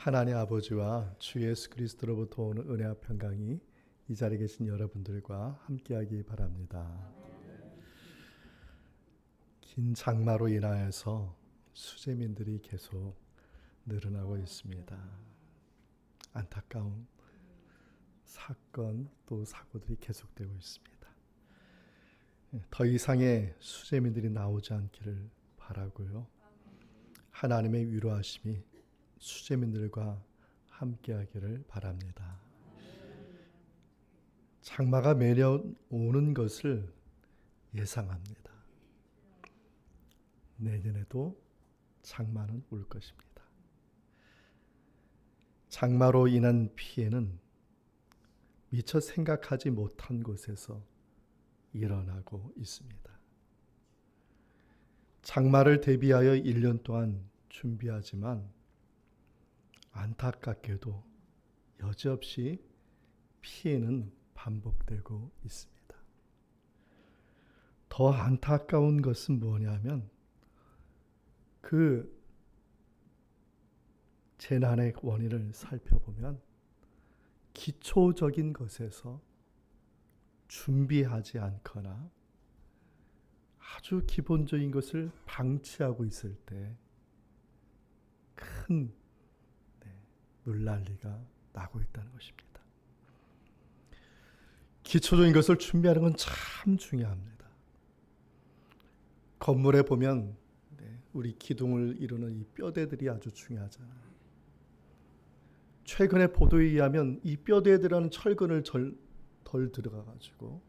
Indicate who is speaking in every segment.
Speaker 1: 하나님 아버지와 주 예수 그리스도로부터 오는 은혜와 평강이 이 자리에 계신 여러분들과 함께하기 바랍니다. 긴 장마로 인하여서 수재민들이 계속 늘어나고 있습니다. 안타까운 사건 또 사고들이 계속되고 있습니다. 더 이상의 수재민들이 나오지 않기를 바라고요. 하나님의 위로하심이 수재민들과 함께하기를 바랍니다. 장마가 매년 오는 것을 예상합니다. 내년에도 장마는 올 것입니다. 장마로 인한 피해는 미처 생각하지 못한 곳에서 일어나고 있습니다. 장마를 대비하여 1년 동안 준비하지만 안타깝게도 여지없이 피해는 반복되고 있습니다. 더 안타까운 것은 뭐냐면 그 재난의 원인을 살펴보면 기초적인 것에서 준비하지 않거나 아주 기본적인 것을 방치하고 있을 때 큰 물난리가 나고 있다는 것입니다. 기초적인 것을 준비하는 건 참 중요합니다. 건물에 보면 우리 기둥을 이루는 이 뼈대들이 아주 중요하잖아요. 최근의 보도에 의하면 이 뼈대들은 철근을 덜 들어가가지고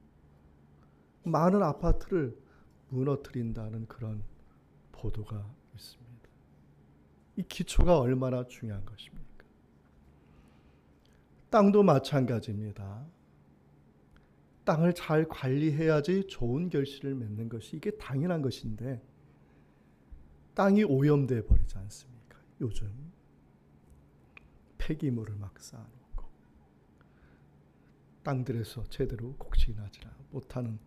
Speaker 1: 많은 아파트를 무너뜨린다는 그런 보도가 있습니다. 이 기초가 얼마나 중요한 것입니까? 땅도 마찬가지입니다. 땅을 잘 관리해야지 좋은 결실을 맺는 것이 이게 당연한 것인데 땅이 오염돼 버리지 않습니까? 요즘 폐기물을 막 쌓아놓고 땅들에서 제대로 곡식이 나지 못하는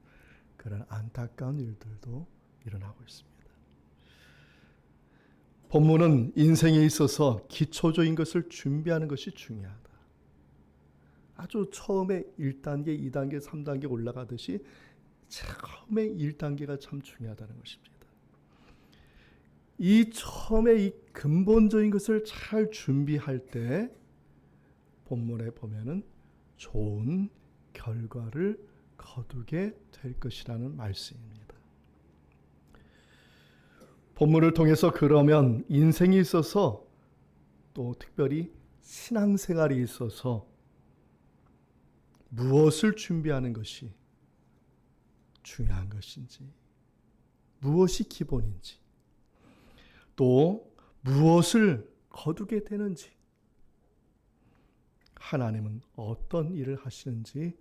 Speaker 1: 그런 안타까운 일들도 일어나고 있습니다. 본문은 인생에 있어서 기초적인 것을 준비하는 것이 중요하다. 아주 처음에 1단계, 2단계, 3단계 올라가듯이 처음에 1단계가 참 중요하다는 것입니다. 이 처음에 이 근본적인 것을 잘 준비할 때 본문에 보면은 좋은 결과를 거두게 될 것이라는 말씀입니다. 본문을 통해서 그러면 인생에 있어서 또 특별히 신앙생활에 있어서 무엇을 준비하는 것이 중요한 것인지, 무엇이 기본인지, 또 무엇을 거두게 되는지, 하나님은 어떤 일을 하시는지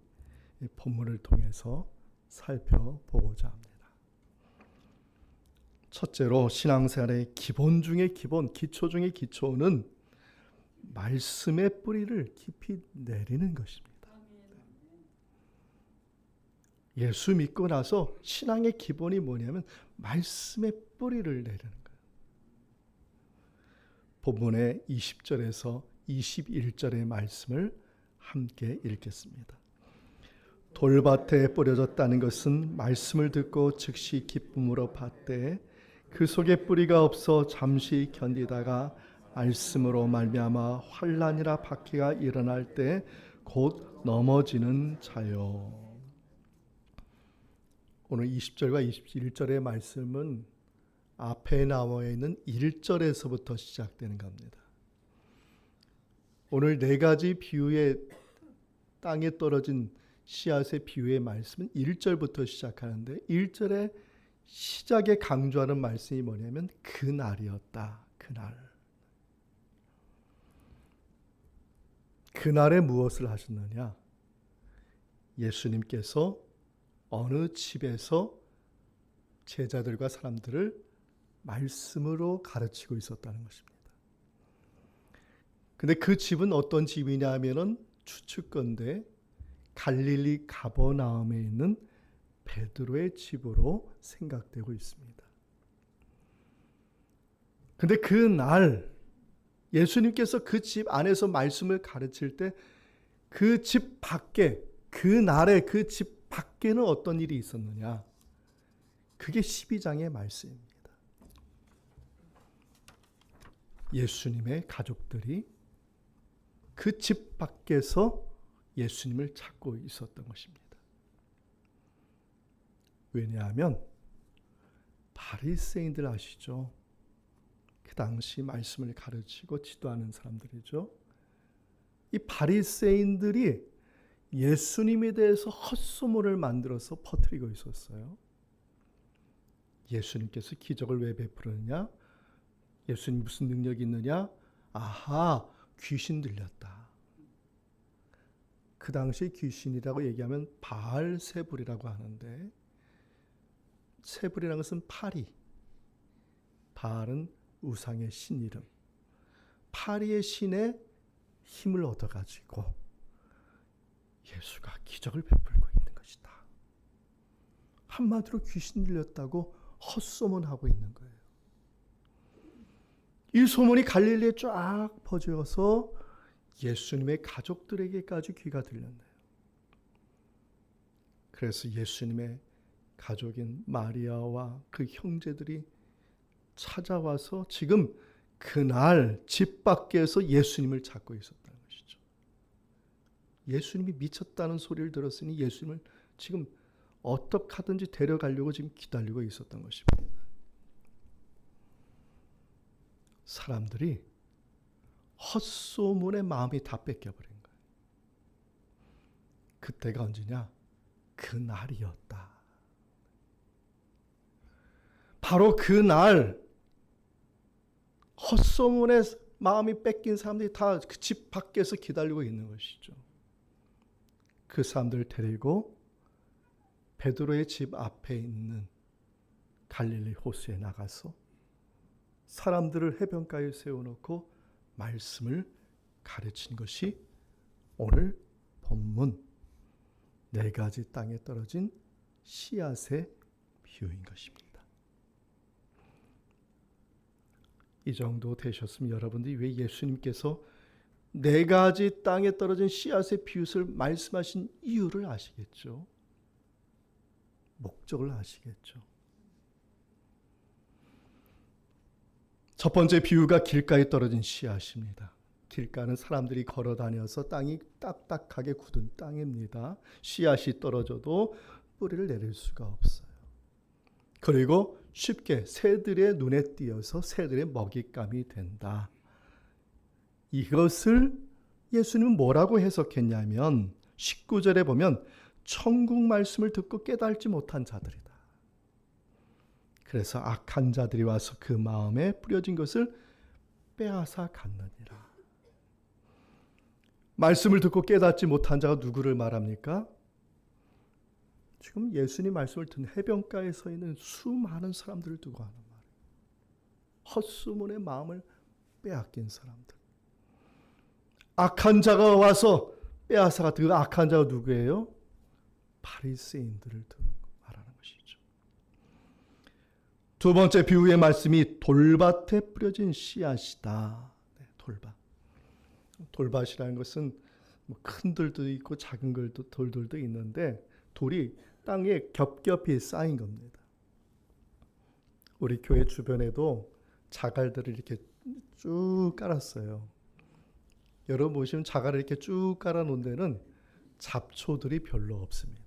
Speaker 1: 이 본문을 통해서 살펴보고자 합니다. 첫째로 신앙생활의 기본 중의 기본, 기초 중의 기초는 말씀의 뿌리를 깊이 내리는 것입니다. 예수 믿고 나서 신앙의 기본이 뭐냐면 말씀의 뿌리를 내리는 거예요. 본문의 20절에서 21절의 말씀을 함께 읽겠습니다. 돌밭에 뿌려졌다는 것은 말씀을 듣고 즉시 기쁨으로 받되 그 속에 뿌리가 없어 잠시 견디다가 말씀으로 말미암아 환난이라 박해가 일어날 때 곧 넘어지는 자요. 오늘 20절과 21절의 말씀은 앞에 나와 있는 1절에서부터 시작되는 겁니다. 오늘 네 가지 비유의 땅에 떨어진 씨앗의 비유의 말씀은 1절부터 시작하는데 1절의 시작에 강조하는 말씀이 뭐냐면 그날이었다. 그날에 무엇을 하셨느냐? 예수님께서 어느 집에서 제자들과 사람들을 말씀으로 가르치고 있었다는 것입니다. 근데 그 집은 어떤 집이냐 하면은 추측건데 갈릴리 가버나움에 있는 베드로의 집으로 생각되고 있습니다. 근데 그 날 예수님께서 그 집 안에서 말씀을 가르칠 때 그 집 밖에, 그날에 그 집 밖에는 어떤 일이 있었느냐? 그게 12장의 말씀입니다. 예수님의 가족들이 그 집 밖에서 예수님을 찾고 있었던 것입니다. 왜냐하면 바리새인들 아시죠? 그 당시 말씀을 가르치고 지도하는 사람들이죠. 이 바리새인들이 예수님에 대해서 헛소문을 만들어서 퍼뜨리고 있었어요. 예수님께서 기적을 왜 베푸느냐? 예수님 무슨 능력이 있느냐? 아하, 귀신 들렸다. 그 당시 귀신이라고 얘기하면 바알세불이라고 하는데, 세불이라는 것은 파리, 바알은 우상의 신 이름, 파리의 신의 힘을 얻어가지고 예수가 기적을 베풀고 있는 것이다. 한마디로 귀신 들렸다고 헛소문하고 있는 거예요. 이 소문이 갈릴리에 쫙 퍼져서 예수님의 가족들에게까지 귀가 들렸네요. 그래서 예수님의 가족인 마리아와 그 형제들이 찾아와서 지금 그날 집 밖에서 예수님을 찾고 있었다는 것이죠. 예수님이 미쳤다는 소리를 들었으니 예수님을 지금 어떻게 하든지 데려가려고 지금 기다리고 있었던 것입니다. 사람들이 헛소문에 마음이 다 뺏겨버린 거예요. 그때가 언제냐? 그날이었다. 바로 그날 헛소문에 마음이 뺏긴 사람들이 다 그 집 밖에서 기다리고 있는 것이죠. 그 사람들을 데리고 베드로의 집 앞에 있는 갈릴리 호수에 나가서 사람들을 해변가에 세워놓고 말씀을 가르친 것이 오늘 본문 4가지 땅에 떨어진 씨앗의 비유인 것입니다. 이 정도 되셨으면 여러분들이 왜 예수님께서 4가지 땅에 떨어진 씨앗의 비유를 말씀하신 이유를 아시겠죠? 목적을 아시겠죠? 첫 번째 비유가 길가에 떨어진 씨앗입니다. 길가는 사람들이 걸어 다녀서 땅이 딱딱하게 굳은 땅입니다. 씨앗이 떨어져도 뿌리를 내릴 수가 없어요. 그리고 쉽게 새들의 눈에 띄어서 새들의 먹잇감이 된다. 이것을 예수님은 뭐라고 해석했냐면 19절에 보면 천국 말씀을 듣고 깨달지 못한 자들이다. 그래서 악한 자들이 와서 그 마음에 뿌려진 것을 빼앗아 갔느니라. 말씀을 듣고 깨닫지 못한 자가 누구를 말합니까? 지금 예수님 말씀을 듣는 해변가에 서 있는 수많은 사람들을 두고 하는 말이에요. 헛소문의 마음을 빼앗긴 사람들. 악한 자가 와서 빼앗아 갔던 그 악한 자가 누구예요? 바리새인들을 말하는 것이죠. 두 번째 비유의 말씀이 돌밭에 뿌려진 씨앗이다. 네, 돌밭. 돌밭이라는 것은 큰 돌도 있고 작은 돌들도 있는데 돌이 땅에 겹겹이 쌓인 겁니다. 우리 교회 주변에도 자갈들을 이렇게 쭉 깔았어요. 여러분 보시면 자갈을 이렇게 쭉 깔아놓은 데는 잡초들이 별로 없습니다.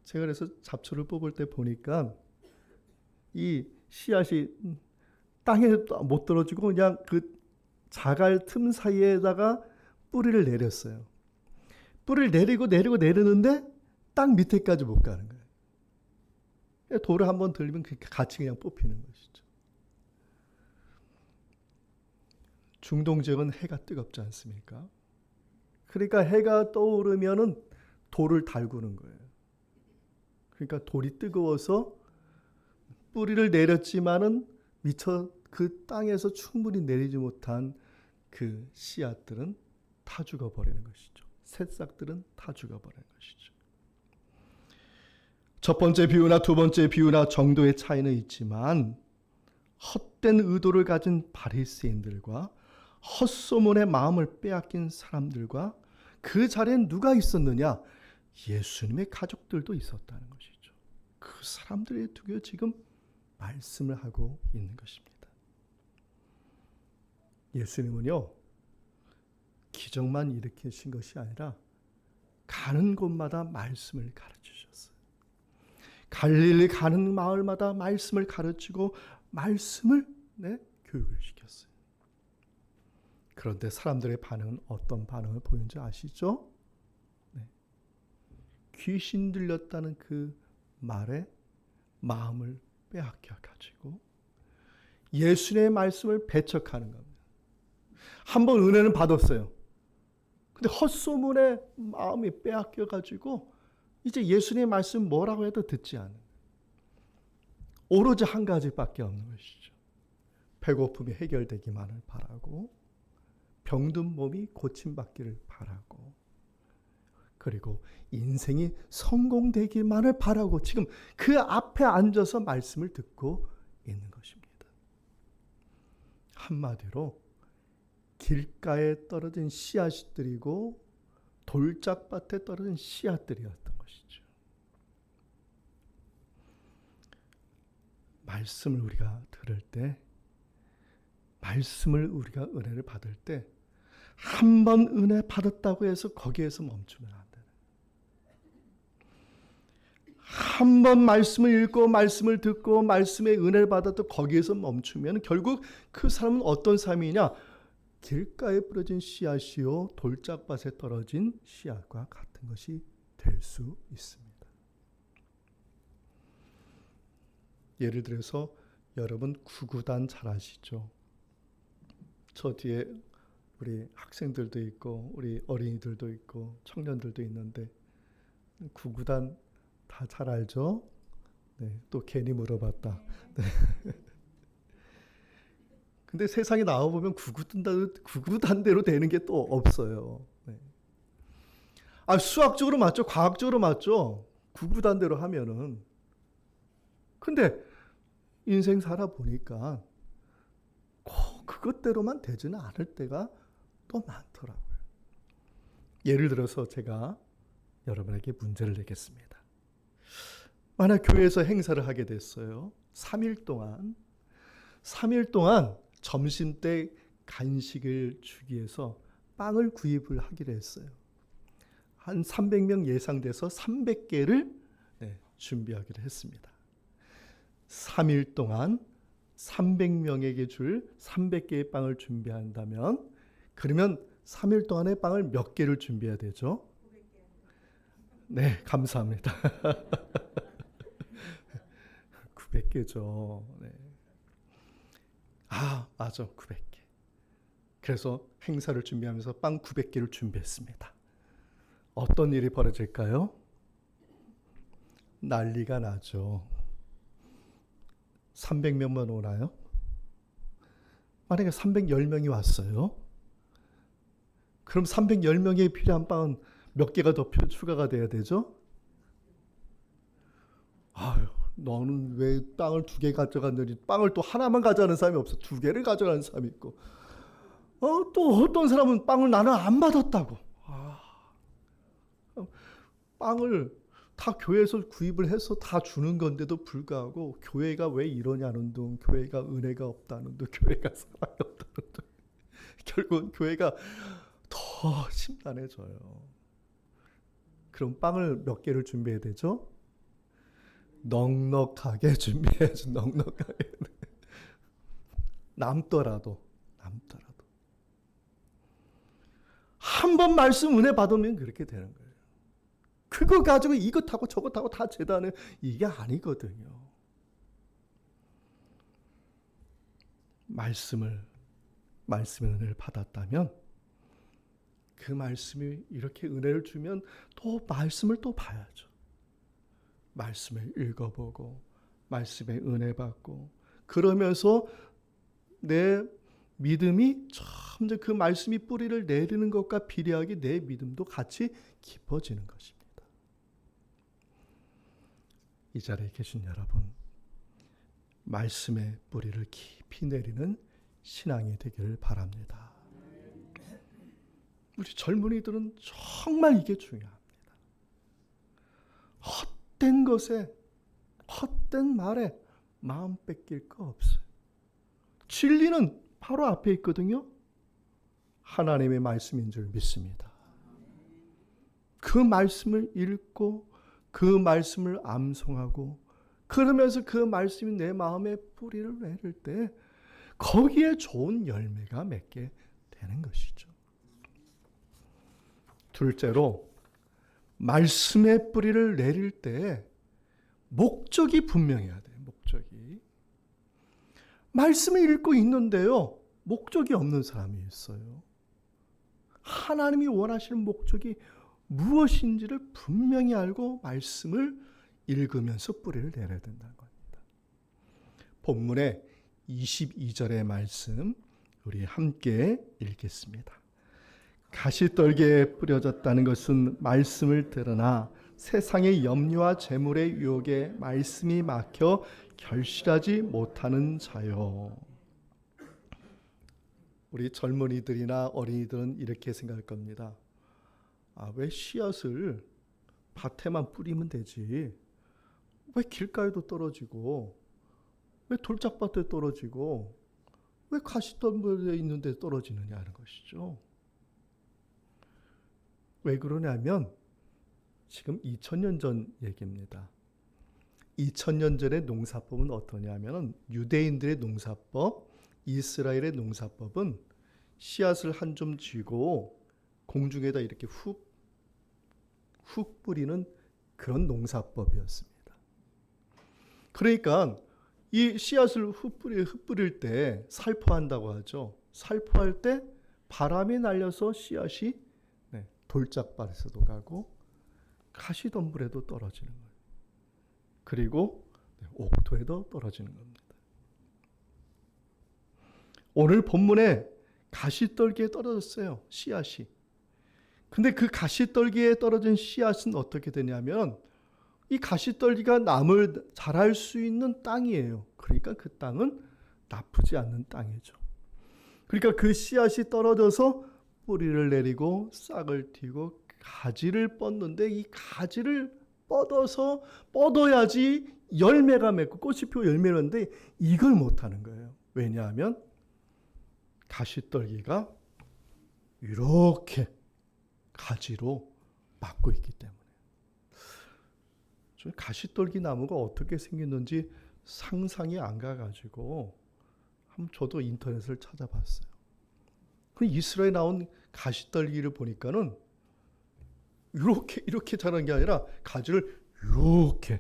Speaker 1: 제가 그래서 잡초를 뽑을 때 보니까 이 씨앗이 땅에 못 떨어지고 그냥 그 자갈 틈 사이에다가 뿌리를 내렸어요. 뿌리를 내리는데 땅 밑에까지 못 가는 거예요. 돌을 한번 들리면 같이 그냥 뽑히는 것이죠. 중동 지역은 해가 뜨겁지 않습니까? 그러니까 해가 떠오르면은 돌을 달구는 거예요. 그러니까 돌이 뜨거워서 뿌리를 내렸지만은 미처 그 땅에서 충분히 내리지 못한 그 씨앗들은 타 죽어버리는 것이죠. 새싹들은 타 죽어버리는 것이죠. 첫 번째 비유나 두 번째 비유나 정도의 차이는 있지만 헛된 의도를 가진 바리새인들과 헛소문의 마음을 빼앗긴 사람들과 그 자리엔 누가 있었느냐? 예수님의 가족들도 있었다는 것이죠. 그 사람들에 두고 지금 말씀을 하고 있는 것입니다. 예수님은요, 기적만 일으키신 것이 아니라 가는 곳마다 말씀을 가르치셨어요. 갈릴리 가는 마을마다 말씀을 가르치고 말씀을 교육을 시켰어요. 그런데 사람들의 반응은 어떤 반응을 보이는지 아시죠? 귀신 들렸다는 그 말에 마음을 빼앗겨 가지고 예수님의 말씀을 배척하는 겁니다. 한번 은혜는 받았어요. 근데 헛소문에 마음이 빼앗겨 가지고 이제 예수님의 말씀 뭐라고 해도 듣지 않는, 오로지 한 가지밖에 없는 것이죠. 배고픔이 해결되기만을 바라고, 병든 몸이 고침받기를 바라고, 그리고 인생이 성공되기만을 바라고 지금 그 앞에 앉아서 말씀을 듣고 있는 것입니다. 한마디로 길가에 떨어진 씨앗들이고 돌짝밭에 떨어진 씨앗들이었던 것이죠. 말씀을 우리가 들을 때, 말씀을 우리가 은혜를 받을 때 한 번 은혜 받았다고 해서 거기에서 멈추면 안 돼요. 한 번 말씀을 읽고 말씀을 듣고 말씀의 은혜를 받아도 거기에서 멈추면 결국 그 사람은 어떤 삶이냐? 길가에 뿌려진 씨앗이요 돌짝밭에 떨어진 씨앗과 같은 것이 될 수 있습니다. 예를 들어서 여러분 구구단 잘 아시죠? 저 뒤에 우리 학생들도 있고 우리 어린이들도 있고 청년들도 있는데 구구단 다 잘 알죠? 네, 또 괜히 물어봤다. 네. 근데 세상에 나와보면 구구단대로 되는 게 또 없어요. 네. 수학적으로 맞죠? 과학적으로 맞죠? 구구단대로 하면은. 근데 인생 살아보니까 꼭 그것대로만 되지는 않을 때가 또 많더라고요. 예를 들어서 제가 여러분에게 문제를 내겠습니다. 만약 교회에서 행사를 하게 됐어요. 3일 동안 점심때 간식을 주기 위해서 빵을 구입을 하기로 했어요. 한 300명 예상돼서 300개를 준비하기로 했습니다. 3일 동안 300명에게 줄 300개의 빵을 준비한다면 그러면 3일 동안의 빵을 몇 개를 준비해야 되죠? 900개. 네, 감사합니다. 900개죠. 네. 맞아. 900개. 그래서 행사를 준비하면서 빵 900개를 준비했습니다. 어떤 일이 벌어질까요? 난리가 나죠. 300명만 오나요? 만약에 310명이 왔어요. 그럼 310명에 필요한 빵은 몇 개가 더 추가가 돼야 되죠? 너는 왜 빵을 2개 가져갔느니, 빵을 또 하나만 가져가는 사람이 없어. 2개를 가져가는 사람이 있고, 또 어떤 사람은 빵을 나는 안 받았다고. 빵을 다 교회에서 구입을 해서 다 주는 건데도 불구하고 교회가 왜 이러냐는 둥, 교회가 은혜가 없다는 둥, 교회가 사랑이 없다는 둥. 결국은 교회가 더 심란해져요. 그럼 빵을 몇 개를 준비해야 되죠? 넉넉하게 준비해야죠. 넉넉하게. 남더라도. 한 번 말씀 은혜 받으면 그렇게 되는 거예요. 그거 가지고 이것하고 저것하고 다 재단해. 이게 아니거든요. 말씀의 은혜를 받았다면 그 말씀이 이렇게 은혜를 주면 또 말씀을 또 봐야죠. 말씀을 읽어보고 말씀에 은혜 받고 그러면서 내 믿음이 점점 그 말씀이 뿌리를 내리는 것과 비례하게 내 믿음도 같이 깊어지는 것입니다. 이 자리에 계신 여러분, 말씀의 뿌리를 깊이 내리는 신앙이 되기를 바랍니다. 우리 젊은이들은 정말 이게 중요합니다. 헛된 것에, 헛된 말에 마음 뺏길 거 없어요. 진리는 바로 앞에 있거든요. 하나님의 말씀인 줄 믿습니다. 그 말씀을 읽고 그 말씀을 암송하고 그러면서 그 말씀이 내 마음에 뿌리를 내릴 때 거기에 좋은 열매가 맺게 되는 것이죠. 둘째로, 말씀의 뿌리를 내릴 때 목적이 분명해야 돼요. 목적이. 말씀을 읽고 있는데요, 목적이 없는 사람이 있어요. 하나님이 원하시는 목적이 무엇인지를 분명히 알고 말씀을 읽으면서 뿌리를 내려야 된다는 겁니다. 본문의 22절의 말씀 우리 함께 읽겠습니다. 가시떨기에 뿌려졌다는 것은 말씀을 들으나 세상의 염려와 재물의 유혹에 말씀이 막혀 결실하지 못하는 자요. 우리 젊은이들이나 어린이들은 이렇게 생각할 겁니다. 왜 씨앗을 밭에만 뿌리면 되지? 왜 길가에도 떨어지고, 왜 돌짝밭에 떨어지고, 왜 가시덤불에 있는 데 떨어지느냐 하는 것이죠. 왜 그러냐면 지금 2000년 전 얘기입니다. 2000년 전의 농사법은 어떠냐면 유대인들의 농사법, 이스라엘의 농사법은 씨앗을 한 좀 쥐고 공중에다 이렇게 훅 뿌리는 그런 농사법이었습니다. 그러니까 이 씨앗을 훅 뿌릴 때 살포한다고 하죠. 살포할 때 바람이 날려서 씨앗이 돌짝밭에서도 가고 가시덤불에도 떨어지는 거예요. 그리고 옥토에도 떨어지는 겁니다. 오늘 본문에 가시떨기에 떨어졌어요. 씨앗이. 근데 그 가시떨기에 떨어진 씨앗은 어떻게 되냐면 이 가시떨기가 나물 자랄 수 있는 땅이에요. 그러니까 그 땅은 나쁘지 않는 땅이죠. 그러니까 그 씨앗이 떨어져서 뿌리를 내리고 싹을 틔고 가지를 뻗는데 이 가지를 뻗어야지 열매가 맺고 꽃이 피고 열매를 맺는데 이걸 못하는 거예요. 왜냐하면 가시떨기가 이렇게 가지로 막고 있기 때문에. 가시떨기 나무가 어떻게 생겼는지 상상이 안 가가지고 한번 저도 인터넷을 찾아봤어요. 그 이스라엘에 나온 가시떨기를 보니까는 이렇게 자란 게 아니라 가지를 이렇게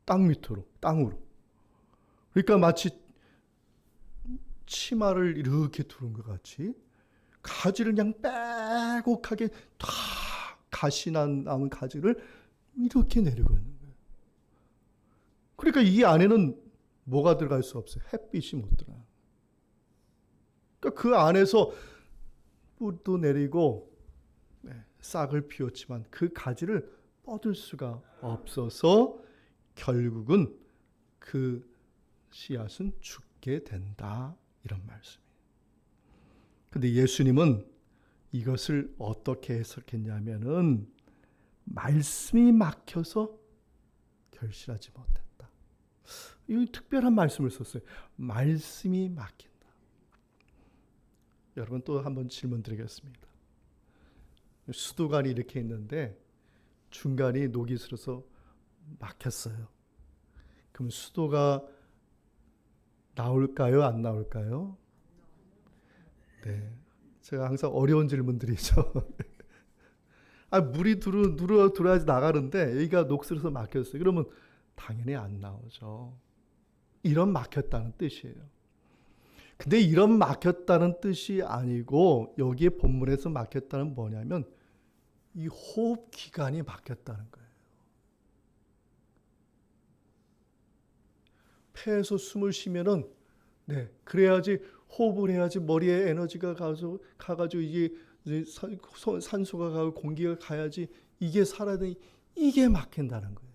Speaker 1: 땅으로. 그러니까 마치 치마를 이렇게 두른 것 같이 가지를 그냥 빼곡하게 다 가시 남은 가지를 이렇게 내리고 있는 거예요. 그러니까 이 안에는 뭐가 들어갈 수 없어요. 햇빛이 못 들어가. 그러니까 그 안에서 뿌리도 내리고 싹을 피웠지만 그 가지를 뻗을 수가 없어서 결국은 그 씨앗은 죽게 된다. 이런 말씀이에요. 근데 예수님은 이것을 어떻게 해석했냐면은 말씀이 막혀서 결실하지 못했다. 이 특별한 말씀을 썼어요. 말씀이 막힌다. 여러분 또 한번 질문 드리겠습니다. 수도관이 이렇게 있는데 중간이 녹이 슬어서 막혔어요. 그럼 수도가 나올까요? 안 나올까요? 네. 제가 항상 어려운 질문들이죠. 물이 들어야지 나가는데 여기가 녹슬어서 막혔어요. 그러면 당연히 안 나오죠. 이런 막혔다는 뜻이에요. 근데 이런 막혔다는 뜻이 아니고 여기에 본문에서 막혔다는 뭐냐면 이 호흡 기관이 막혔다는 거예요. 폐에서 숨을 쉬면은 그래야지 호흡을 해야지 머리에 에너지가 가가지고 이게 산소가 가고 공기가 가야지 이게 살아야 되니 이게 막힌다는 거예요.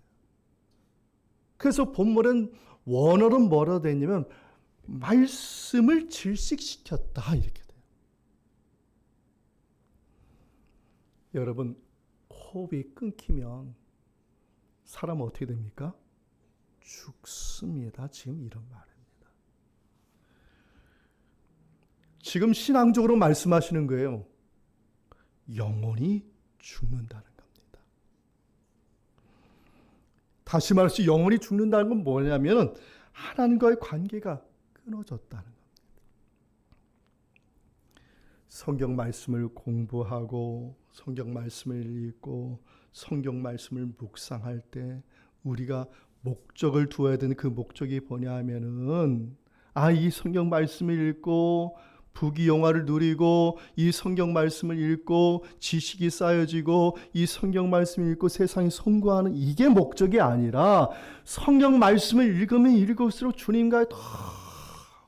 Speaker 1: 그래서 본문은 원어는 뭐라 되냐면 말씀을 질식시켰다 이렇게 돼요. 여러분, 호흡이 끊기면 사람 어떻게 됩니까? 죽습니다. 지금 이런 말입니다. 지금 신앙적으로 말씀하시는 거예요. 영혼이 죽는다는 겁니다. 다시 말해서 영혼이 죽는다는 건 뭐냐면 하나님과의 관계가 끊어졌다는 겁니다. 성경 말씀을 공부하고 성경 말씀을 읽고 성경 말씀을 묵상할 때 우리가 목적을 두어야 되는 그 목적이 뭐냐 하면은 이 성경 말씀을 읽고 부귀영화를 누리고 이 성경 말씀을 읽고 지식이 쌓여지고 이 성경 말씀을 읽고 세상에 선구하는 이게 목적이 아니라 성경 말씀을 읽으면 읽을수록 주님과 더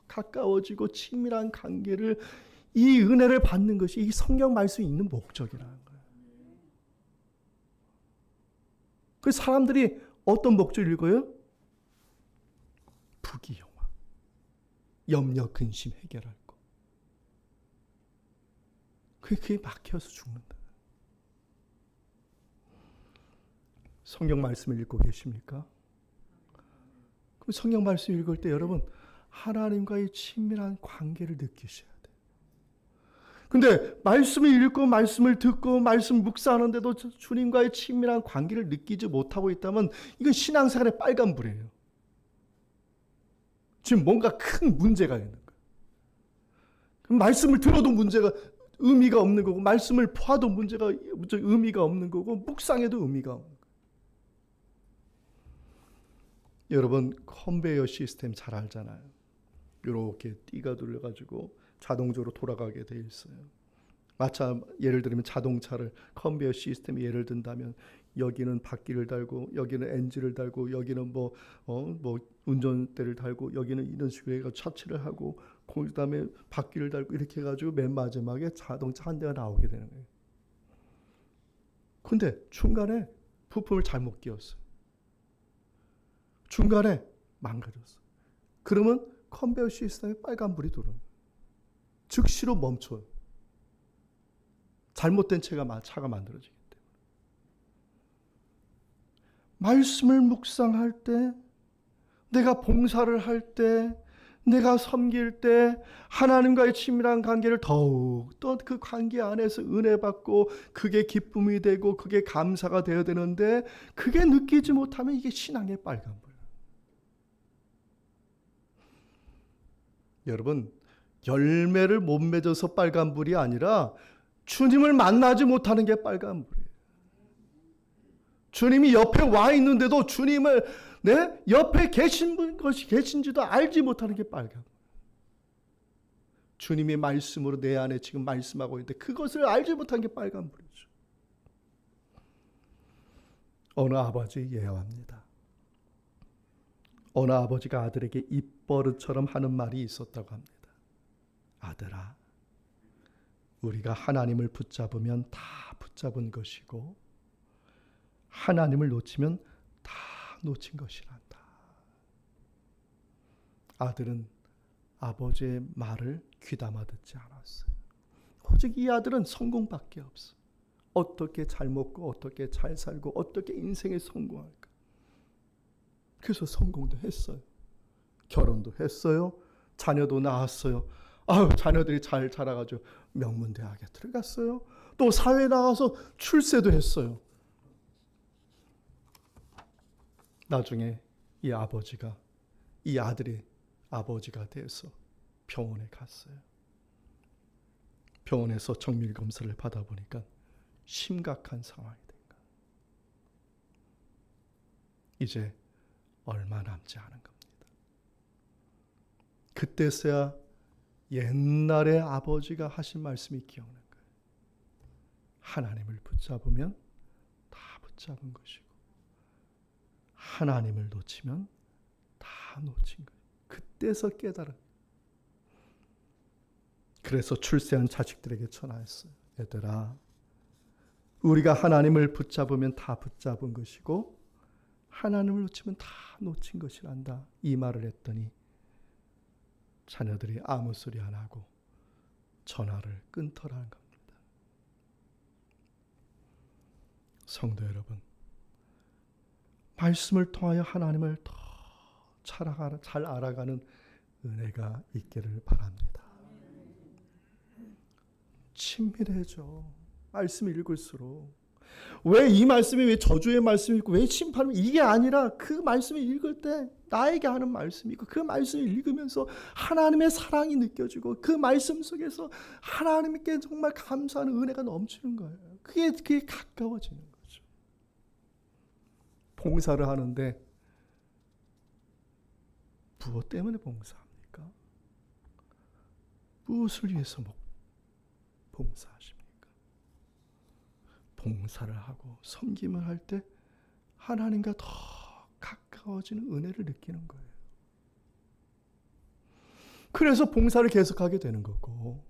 Speaker 1: 가까워지고 친밀한 관계를 이 은혜를 받는 것이 이 성경 말씀이 있는 목적이라는 거예요. 그 사람들이 어떤 목적을 읽어요? 부귀영화, 염려, 근심 해결할 거. 그게 막혀서 죽는다. 성경 말씀을 읽고 계십니까? 그럼 성경 말씀 읽을 때 여러분 하나님과의 친밀한 관계를 느끼셔야 돼요. 근데 말씀을 읽고 말씀을 듣고 말씀 묵상하는데도 주님과의 친밀한 관계를 느끼지 못하고 있다면 이건 신앙생활의 빨간불이에요. 지금 뭔가 큰 문제가 있는 거예요. 그럼 말씀을 들어도 문제가 의미가 없는 거고 말씀을 봐도 문제가 의미가 없는 거고 묵상해도 의미가 없는 거예요. 여러분 컨베이어 시스템 잘 알잖아요. 이렇게 띠가 돌려가지고 자동적으로 돌아가게 돼 있어요. 마차 예를 들면 자동차를 컨베이어 시스템에 예를 든다면 여기는 바퀴를 달고 여기는 엔진을 달고 여기는 뭐 운전대를 달고 여기는 이런 식으로 해서 차치를 하고 그다음에 바퀴를 달고 이렇게 해가지고 맨 마지막에 자동차 한 대가 나오게 되는 거예요. 근데 중간에 부품을 잘못 끼웠어요. 중간에 망가졌어. 그러면 컨베이어 시스템에 빨간불이 들어요. 즉시로 멈춰요. 잘못된 차가 만들어지기 때문에. 말씀을 묵상할 때, 내가 봉사를 할 때, 내가 섬길 때 하나님과의 친밀한 관계를 더욱 더 그 관계 안에서 은혜 받고 그게 기쁨이 되고 그게 감사가 되어야 되는데 그게 느끼지 못하면 이게 신앙의 빨간불. 여러분 열매를 못 맺어서 빨간불이 아니라 주님을 만나지 못하는 게 빨간불이에요. 주님이 옆에 와 있는데도 주님을 옆에 계신 것이 계신지도 알지 못하는 게 빨간불. 주님의 말씀으로 내 안에 지금 말씀하고 있는데 그것을 알지 못한 게 빨간불이죠. 어느 아버지 예언합니다. 어느 아버지가 아들에게 입버릇처럼 하는 말이 있었다고 합니다. 아들아, 우리가 하나님을 붙잡으면 다 붙잡은 것이고 하나님을 놓치면 다 놓친 것이란다. 아들은 아버지의 말을 귀담아 듣지 않았어요. 오직 이 아들은 성공밖에 없어. 어떻게 잘 먹고 어떻게 잘 살고 어떻게 인생에 성공할까. 그래서 성공도 했어요. 결혼도 했어요. 자녀도 낳았어요. 자녀들이 잘 자라가지고 명문대학에 들어갔어요. 또 사회에 나가서 출세도 했어요. 나중에 이 아들이 아버지가 돼서 병원에 갔어요. 병원에서 정밀 검사를 받아보니까 심각한 상황이 된 거예요. 이제 얼마 남지 않은 겁니다. 그때서야 옛날에 아버지가 하신 말씀이 기억난 거예요. 하나님을 붙잡으면 다 붙잡은 것이고 하나님을 놓치면 다 놓친 거예요. 그때서 깨달은. 그래서 출세한 자식들에게 전화했어요. 얘들아, 우리가 하나님을 붙잡으면 다 붙잡은 것이고 하나님을 놓치면 다 놓친 것이란다. 이 말을 했더니 자녀들이 아무 소리 안 하고 전화를 끊더라는 겁니다. 성도 여러분, 말씀을 통하여 하나님을 더 잘 알아가는 은혜가 있기를 바랍니다. 친밀해져. 말씀 읽을수록. 왜 이 말씀이 왜 저주의 말씀이 있고 왜 심판이 이게 아니라 그 말씀을 읽을 때 나에게 하는 말씀이 있고 그 말씀을 읽으면서 하나님의 사랑이 느껴지고 그 말씀 속에서 하나님께 정말 감사하는 은혜가 넘치는 거예요. 그게 가까워지는 거죠. 봉사를 하는데 무엇 때문에 봉사합니까? 무엇을 위해서 봉사하십니까? 봉사를 하고 섬김을 할 때 하나님과 더 가까워지는 은혜를 느끼는 거예요. 그래서 봉사를 계속하게 되는 거고,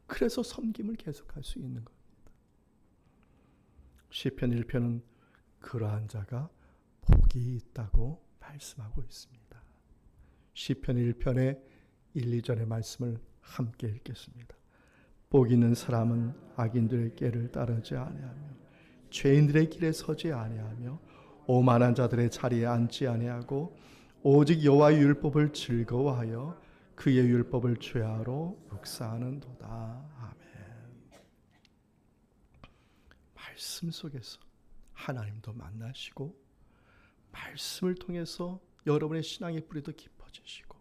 Speaker 1: 그래서 섬김을 계속할 수 있는 겁니다. 시편 1편은 그러한 자가 복이 있다고 말씀하고 있습니다. 시편 1편의 1, 2절의 말씀을 함께 읽겠습니다. 복 있는 사람은 악인들의 꾀를 따르지 아니하며 죄인들의 길에 서지 아니하며 오만한 자들의 자리에 앉지 아니하고 오직 여호와의 율법을 즐거워하여 그의 율법을 죄하로 묵상하는도다. 아멘. 말씀 속에서 하나님도 만나시고 말씀을 통해서 여러분의 신앙의 뿌리도 깊어지시고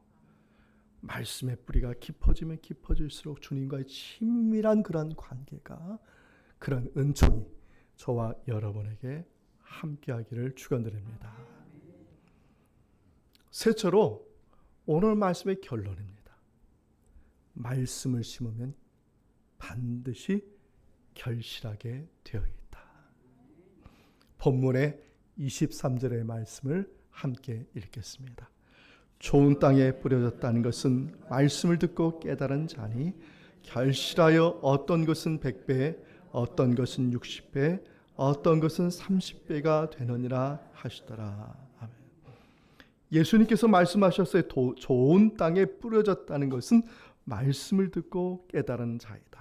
Speaker 1: 말씀의 뿌리가 깊어지면 깊어질수록 주님과의 친밀한 그런 관계가, 그런 은총이 저와 여러분에게 함께하기를 축원드립니다. 셋째로 오늘 말씀의 결론입니다. 말씀을 심으면 반드시 결실하게 되어 있다. 본문의 23절의 말씀을 함께 읽겠습니다. 좋은 땅에 뿌려졌다는 것은 말씀을 듣고 깨달은 자니 결실하여 어떤 것은 100배, 어떤 것은 60배, 어떤 것은 30배가 되느니라 하시더라. 아멘. 예수님께서 말씀하셨어요. 좋은 땅에 뿌려졌다는 것은 말씀을 듣고 깨달은 자이다.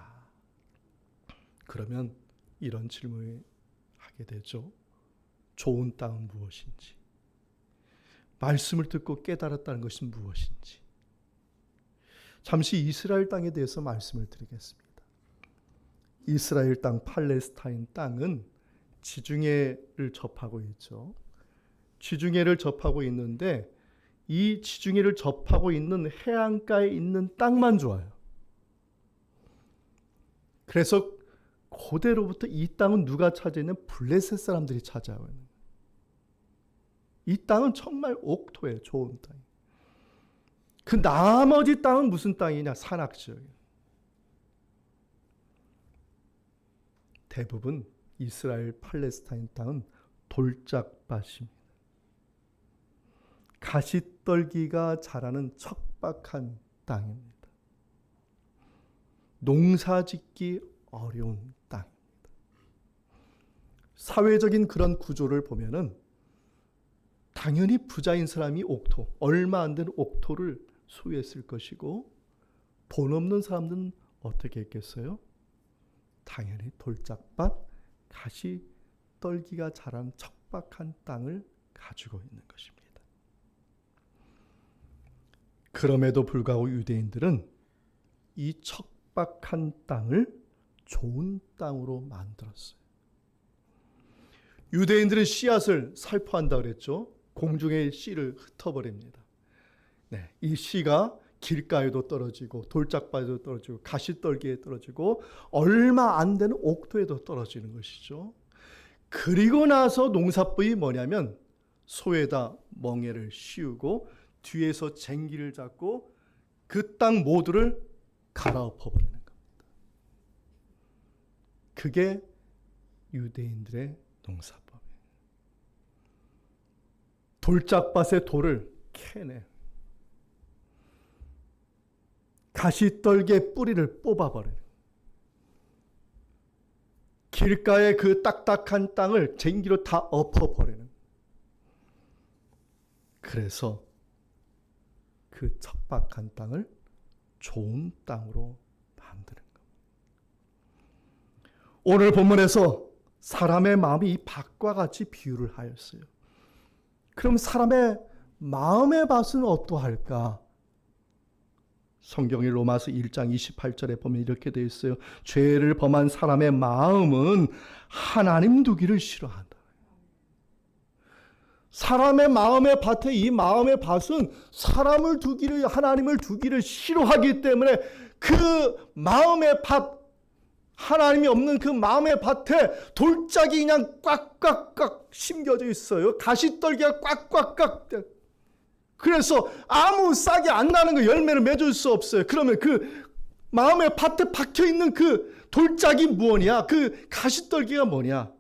Speaker 1: 그러면 이런 질문을 하게 되죠. 좋은 땅은 무엇인지? 말씀을 듣고 깨달았다는 것은 무엇인지. 잠시 이스라엘 땅에 대해서 말씀을 드리겠습니다. 이스라엘 땅, 팔레스타인 땅은 지중해를 접하고 있죠. 지중해를 접하고 있는데 이 지중해를 접하고 있는 해안가에 있는 땅만 좋아요. 그래서 고대로부터 이 땅은 누가 차지했냐? 블레셋 사람들이 차지하고 있는 거예요. 이 땅은 정말 옥토예요. 좋은 땅. 그 나머지 땅은 무슨 땅이냐? 산악지역이에요. 대부분 이스라엘 팔레스타인 땅은 돌짝밭입니다. 가시떨기가 자라는 척박한 땅입니다. 농사짓기 어려운 땅입니다. 사회적인 그런 구조를 보면은 당연히 부자인 사람이 옥토, 얼마 안 되는 옥토를 소유했을 것이고 돈 없는 사람들은 어떻게 했겠어요? 당연히 돌짝밭, 가시떨기가 자란 척박한 땅을 가지고 있는 것입니다. 그럼에도 불구하고 유대인들은 이 척박한 땅을 좋은 땅으로 만들었어요. 유대인들은 씨앗을 살포한다 그랬죠. 공중의 씨를 흩어버립니다. 네, 이 씨가 길가에도 떨어지고 돌짝밭에도 떨어지고 가시떨기에 떨어지고 얼마 안 되는 옥토에도 떨어지는 것이죠. 그리고 나서 농사법이 뭐냐면 소에다 멍에를 씌우고 뒤에서 쟁기를 잡고 그 땅 모두를 갈아엎어버리는 겁니다. 그게 유대인들의 농사법이에요. 돌짝밭의 돌을 캐내 가시떨기의 뿌리를 뽑아버리는, 길가의 그 딱딱한 땅을 쟁기로 다 엎어버리는, 그래서 그 척박한 땅을 좋은 땅으로 만드는 것. 오늘 본문에서 사람의 마음이 이 밭과 같이 비유를 하였어요. 그럼 사람의 마음의 밭은 어떠할까? 성경이 로마서 1장 28절에 보면 이렇게 되어 있어요. 죄를 범한 사람의 마음은 하나님 두기를 싫어한다. 사람의 마음의 밭에 이 마음의 밭은 사람을 두기를, 하나님을 두기를 싫어하기 때문에 그 마음의 밭, 하나님이 없는 그 마음의 밭에 돌짝이 그냥 꽉꽉꽉 심겨져 있어요. 가시떨기가 꽉꽉꽉. 그래서 아무 싹이 안 나는 거, 열매를 맺을 수 없어요. 그러면 그 마음의 밭에 박혀 있는 그 돌짝이 뭐냐? 그 가시떨기가 뭐냐?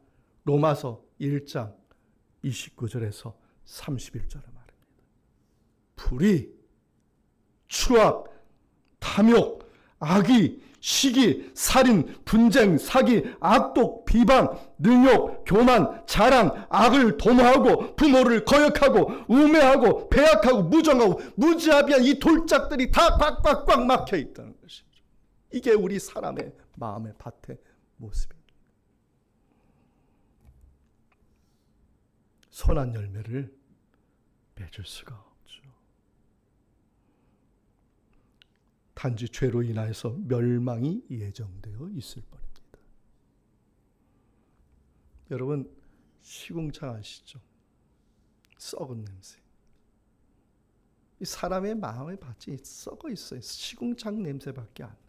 Speaker 1: 로마서 1장 29절에서 31절에 말입니다. 불의, 추악, 탐욕, 악의, 시기, 살인, 분쟁, 사기, 악독, 비방, 능욕, 교만, 자랑, 악을 도모하고 부모를 거역하고 우매하고 배약하고 무정하고 무지합의한 이 돌짝들이 다 꽉꽉꽉 막혀 있다는 것이죠. 이게 우리 사람의 마음의 밭의 모습입니다. 선한 열매를 맺을 수가 없죠. 단지 죄로 인하여서 멸망이 예정되어 있을 뿐입니다. 여러분, 시궁창 아시죠? 썩은 냄새. 이 사람의 마음의 밭이 썩어 있어요. 시궁창 냄새밖에 안 나요.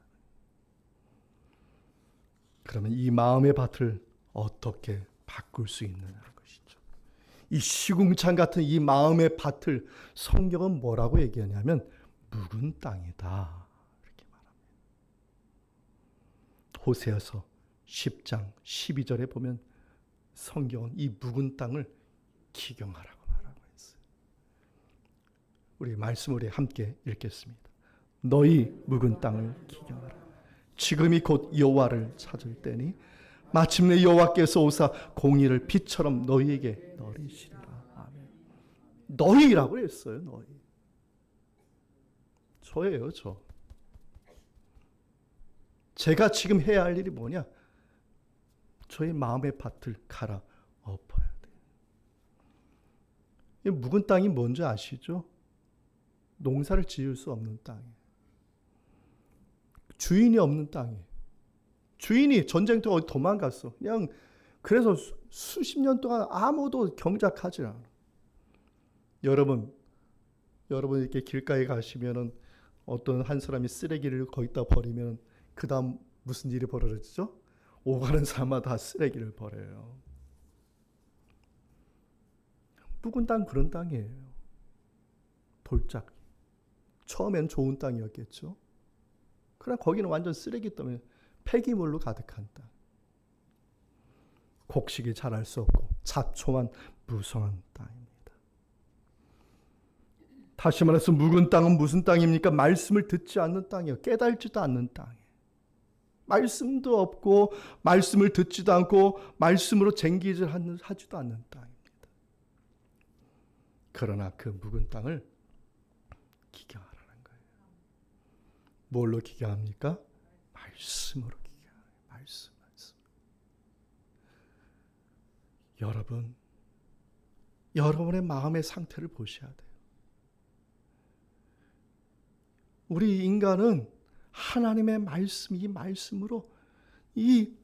Speaker 1: 그러면 이 마음의 밭을 어떻게 바꿀 수 있느냐는 것이죠. 이 시궁창 같은 이 마음의 밭을 성경은 뭐라고 얘기하냐면 묵은 땅이다. 호세아서 10장 12절에 보면 성경은 이 묵은 땅을 기경하라고 말하고 있어요. 우리 말씀을 함께 읽겠습니다. 너희 묵은 땅을 기경하라. 지금이 곧 여호와를 찾을 때니 마침내 여호와께서 오사 공의를 빛처럼 너희에게 내리시리라. 아멘. 너희라고 했어요. 너희. 저예요, 저. 제가 지금 해야 할 일이 뭐냐? 저의 마음의 밭을 갈아 엎어야 돼요. 이 묵은 땅이 뭔지 아시죠? 농사를 지을 수 없는 땅이에요. 주인이 없는 땅이에요. 주인이 전쟁터 어디 도망갔어. 그냥 그래서 수십 년 동안 아무도 경작하지 않아. 여러분 이렇게 길가에 가시면은 어떤 한 사람이 쓰레기를 거기다 버리면 그 다음 무슨 일이 벌어지죠? 오가는 사람마다 쓰레기를 버려요. 묵은 땅 그런 땅이에요. 돌짝. 처음엔 좋은 땅이었겠죠. 그러나 거기는 완전 쓰레기 때문에 폐기물로 가득한 땅. 곡식이 자랄 수 없고 잡초만 무성한 땅입니다. 다시 말해서 묵은 땅은 무슨 땅입니까? 말씀을 듣지 않는 땅이에요. 깨달지도 않는 땅이에요. 말씀도 없고 말씀을 듣지도 않고 말씀으로 쟁기질하지도 않는 땅입니다. 그러나 그 묵은 땅을 기경하라는 거예요. 뭘로 기경합니까? 말씀으로 기경해요. 말씀. 여러분의 마음의 상태를 보셔야 돼요. 우리 인간은 하나님의 말씀, 이 말씀으로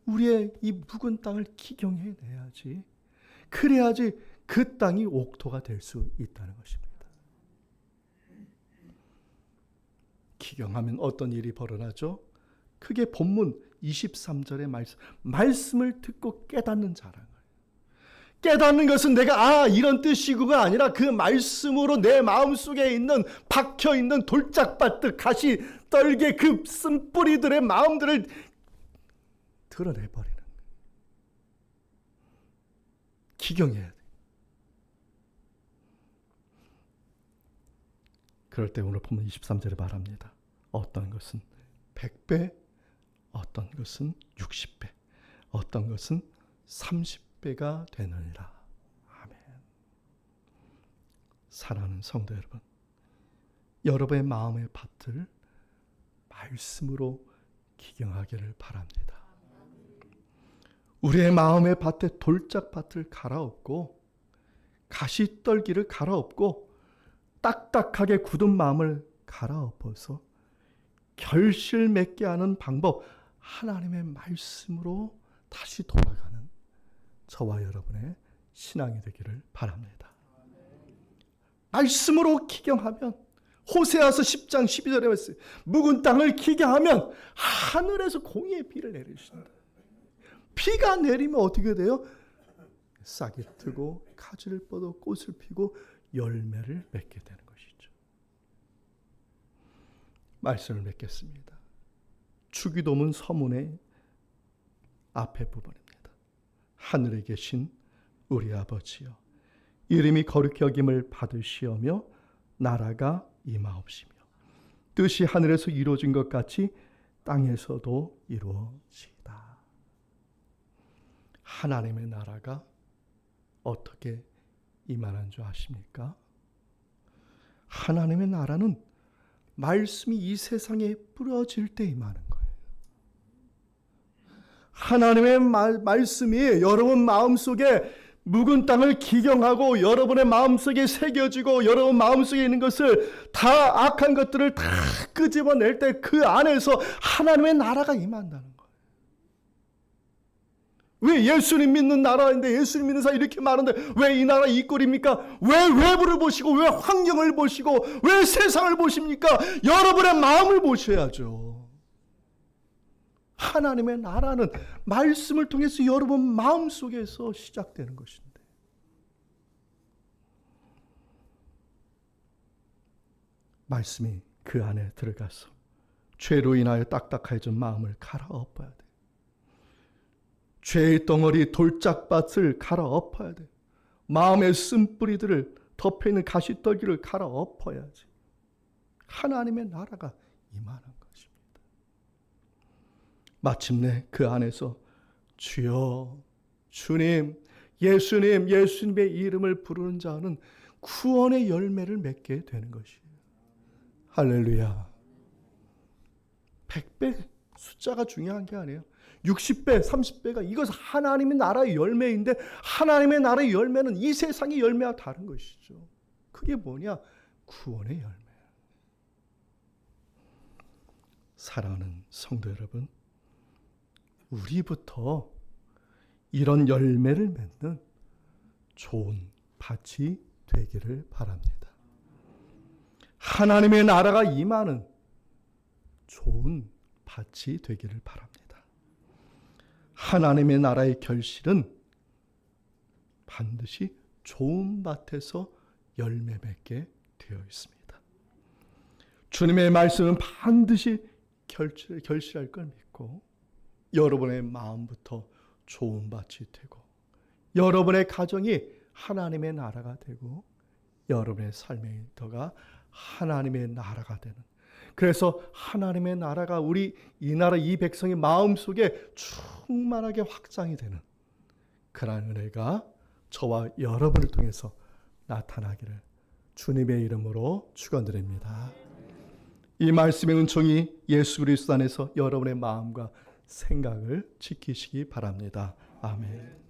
Speaker 1: 우리의 이 묵은 땅을 기경해내야지. 그래야지 그 땅이 옥토가 될 수 있다는 것입니다. 기경하면 어떤 일이 벌어나죠? 그게 본문 23절의 말씀을 듣고 깨닫는 자라는 거예요. 깨닫는 것은 내가 이런 뜻이구가 아니라 그 말씀으로 내 마음속에 있는 박혀있는 돌짝밭들 가시 떨게 그 쓴뿌리들의 마음들을 드러내버리는 거예요. 기경해야 돼. 그럴 때 오늘 보면 23절에 말합니다. 어떤 것은 100배, 어떤 것은 60배, 어떤 것은 30배가 되느니라. 아멘. 사랑하는 성도 여러분, 여러분의 마음의 밭을 말씀으로 기경하기를 바랍니다. 우리의 마음의 밭에 돌짝밭을 갈아엎고 가시떨기를 갈아엎고 딱딱하게 굳은 마음을 갈아엎어서 결실 맺게 하는 방법, 하나님의 말씀으로 다시 돌아가는 저와 여러분의 신앙이 되기를 바랍니다. 말씀으로 기경하면, 호세아서 10장 12절에 말씀, 묵은 땅을 기경하면 하늘에서 공의의 비를 내리신다. 비가 내리면 어떻게 돼요? 싹이 트고 가지를 뻗어 꽃을 피고 열매를 맺게 되는 것이죠. 말씀을 맺겠습니다. 주기도문 서문의 앞에 부분입니다. 하늘에 계신 우리 아버지여, 이름이 거룩히 여김을 받으시오며 나라가 임하옵시며 뜻이 하늘에서 이루어진 것 같이 땅에서도 이루어지이다. 하나님의 나라가 어떻게 임하는 줄 아십니까? 하나님의 나라는 말씀이 이 세상에 뿌려질 때 임하는 거예요. 하나님의 말씀이 여러분 마음속에 묵은 땅을 기경하고 여러분의 마음속에 새겨지고 여러분 마음속에 있는 것을 다, 악한 것들을 다 끄집어낼 때 그 안에서 하나님의 나라가 임한다는 거예요. 왜 예수님 믿는 나라인데, 예수님 믿는 사람이 이렇게 많은데 왜 이 나라 이 꼴입니까? 왜 외부를 보시고 왜 환경을 보시고 왜 세상을 보십니까? 여러분의 마음을 보셔야죠. 하나님의 나라는 말씀을 통해서 여러분 마음속에서 시작되는 것인데, 말씀이 그 안에 들어가서 죄로 인하여 딱딱해진 마음을 갈아엎어야 돼. 죄의 덩어리 돌짝밭을 갈아엎어야 돼. 마음의 쓴뿌리들을 덮여있는 가시떨기를 갈아엎어야지 하나님의 나라가 임하는 것입니다. 마침내 그 안에서 주여, 주님, 예수님, 예수님의 이름을 부르는 자는 구원의 열매를 맺게 되는 것이에요. 할렐루야. 100배 숫자가 중요한 게 아니에요. 60배, 30배가 이것은 하나님의 나라의 열매인데, 하나님의 나라의 열매는 이 세상의 열매와 다른 것이죠. 그게 뭐냐? 구원의 열매. 사랑하는 성도 여러분, 우리부터 이런 열매를 맺는 좋은 밭이 되기를 바랍니다. 하나님의 나라가 임하는 좋은 밭이 되기를 바랍니다. 하나님의 나라의 결실은 반드시 좋은 밭에서 열매 맺게 되어 있습니다. 주님의 말씀은 반드시 결실할 걸 믿고 여러분의 마음부터 좋은 밭이 되고 여러분의 가정이 하나님의 나라가 되고 여러분의 삶의 일터가 하나님의 나라가 되는, 그래서 하나님의 나라가 우리 이 나라 이 백성의 마음속에 충만하게 확장이 되는 그러한 은혜가 저와 여러분을 통해서 나타나기를 주님의 이름으로 축원드립니다. 이 말씀의 은총이 예수 그리스도 안에서 여러분의 마음과 생각을 지키시기 바랍니다. 아멘.